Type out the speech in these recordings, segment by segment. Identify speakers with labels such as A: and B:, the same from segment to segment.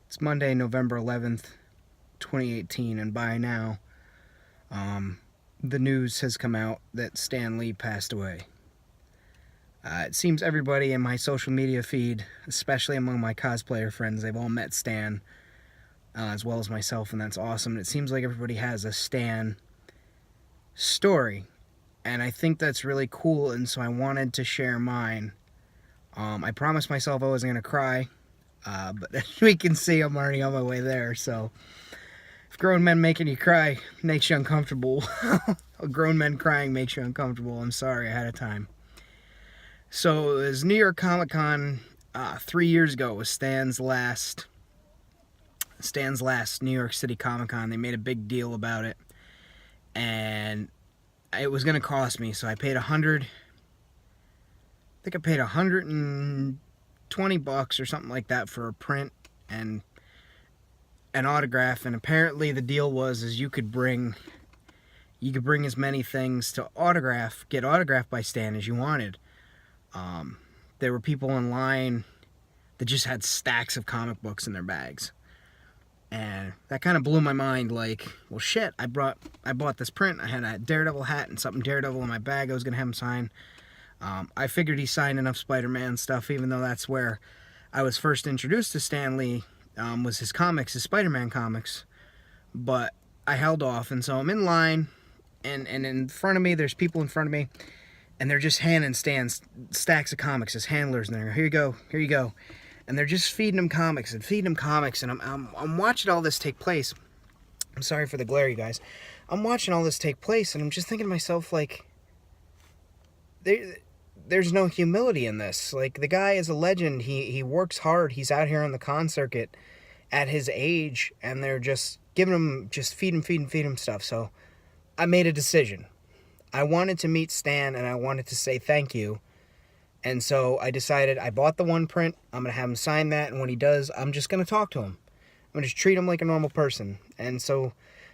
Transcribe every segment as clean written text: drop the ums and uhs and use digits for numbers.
A: It's Monday, November 11th, 2018, and by now, the news has come out that Stan Lee passed away. It seems everybody in my social media feed, especially among my cosplayer friends, they've all met Stan, as well as myself, and that's awesome. And it seems like everybody has a Stan story, and I think that's really cool, and so I wanted to share mine. I promised myself I wasn't going to cry, but as we can see, I'm already on my way there, so if grown men making you cry makes you uncomfortable, grown men crying makes you uncomfortable, I'm sorry ahead of time. So it was New York Comic Con 3 years ago. It was Stan's last New York City Comic Con. They made a big deal about it, and it was going to cost me, so I paid $120 or something like that for a print and an autograph. And apparently the deal was you could bring as many things to get autographed by Stan as you wanted. There were people in line that just had stacks of comic books in their bags, and that kind of blew my mind. Like, well, shit, I bought this print. I had a Daredevil hat and something Daredevil in my bag. I was gonna have him sign. I figured he signed enough Spider-Man stuff, even though that's where I was first introduced to Stan Lee, was his comics, his Spider-Man comics. But I held off, and so I'm in line, and in front of me, there's people in front of me, and they're just handing Stan stacks of comics as handlers, and they're, here you go. And they're just feeding him comics, and I'm watching all this take place. I'm sorry for the glare, you guys. I'm watching all this take place, and I'm just thinking to myself, like, there's no humility in this. Like, the guy is a legend. He works hard. He's out here on the con circuit at his age, and they're just giving him, just feed him stuff. So I made a decision. I wanted to meet Stan, and I wanted to say thank you. And so I decided, I bought the one print. I'm going to have him sign that, and when he does, I'm just going to talk to him. I'm going to just treat him like a normal person. And so,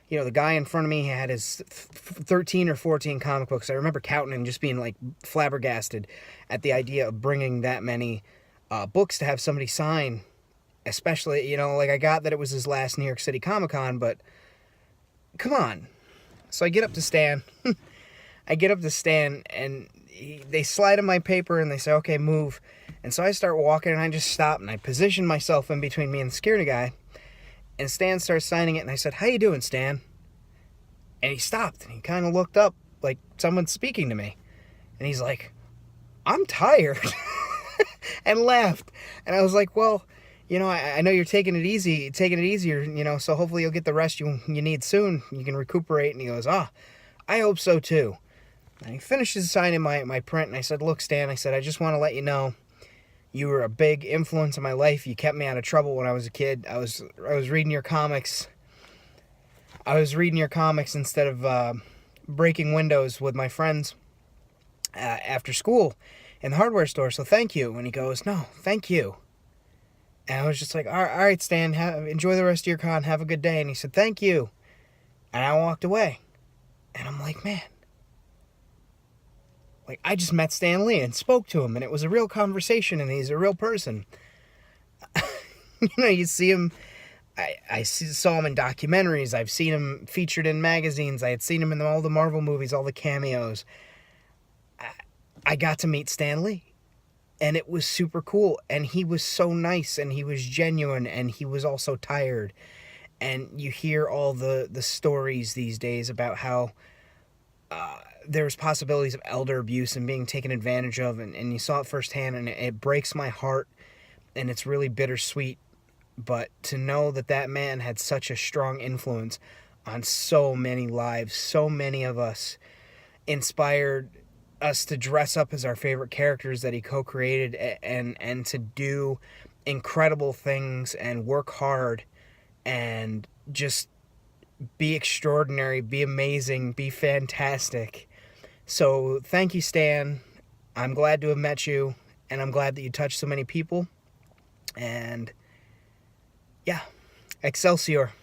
A: you know, the guy in front of me had his 13 or 14 comic books. I remember counting and just being, like, flabbergasted at the idea of bringing that many books to have somebody sign. Especially, you know, like, I got that it was his last New York City Comic Con, but come on. So I get up to Stan. And they slide in my paper and they say, okay, move. And so I start walking, and I just stop, and I position myself in between me and the security guy. And Stan starts signing it, and I said, how you doing, Stan? And he stopped, and he kind of looked up like someone's speaking to me. And he's like, I'm tired. And laughed. And I was like, well, you know, I know you're taking it easier, you know, so hopefully you'll get the rest you need soon. You can recuperate. And he goes, I hope so too. And he finishes signing my print, and I said, look, Stan, I said, I just want to let you know you were a big influence in my life. You kept me out of trouble when I was a kid. I was reading your comics. Instead of breaking windows with my friends after school in the hardware store, so thank you. And he goes, no, thank you. And I was just like, all right, Stan, enjoy the rest of your con. Have a good day. And he said, thank you. And I walked away. And I'm like, man, like, I just met Stan Lee and spoke to him, and it was a real conversation, and he's a real person. You know, you see him, saw him in documentaries, I've seen him featured in magazines, I had seen him in all the Marvel movies, all the cameos. I got to meet Stan Lee, and it was super cool, and he was so nice, and he was genuine, and he was also tired. And you hear all the stories these days about how there's possibilities of elder abuse and being taken advantage of, and you saw it firsthand, and it breaks my heart, and it's really bittersweet. But to know that man had such a strong influence on so many lives, so many of us, inspired us to dress up as our favorite characters that he co-created, and to do incredible things and work hard and just be extraordinary, be amazing, be fantastic. So thank you, Stan. I'm glad to have met you, and I'm glad that you touched so many people. And yeah, Excelsior.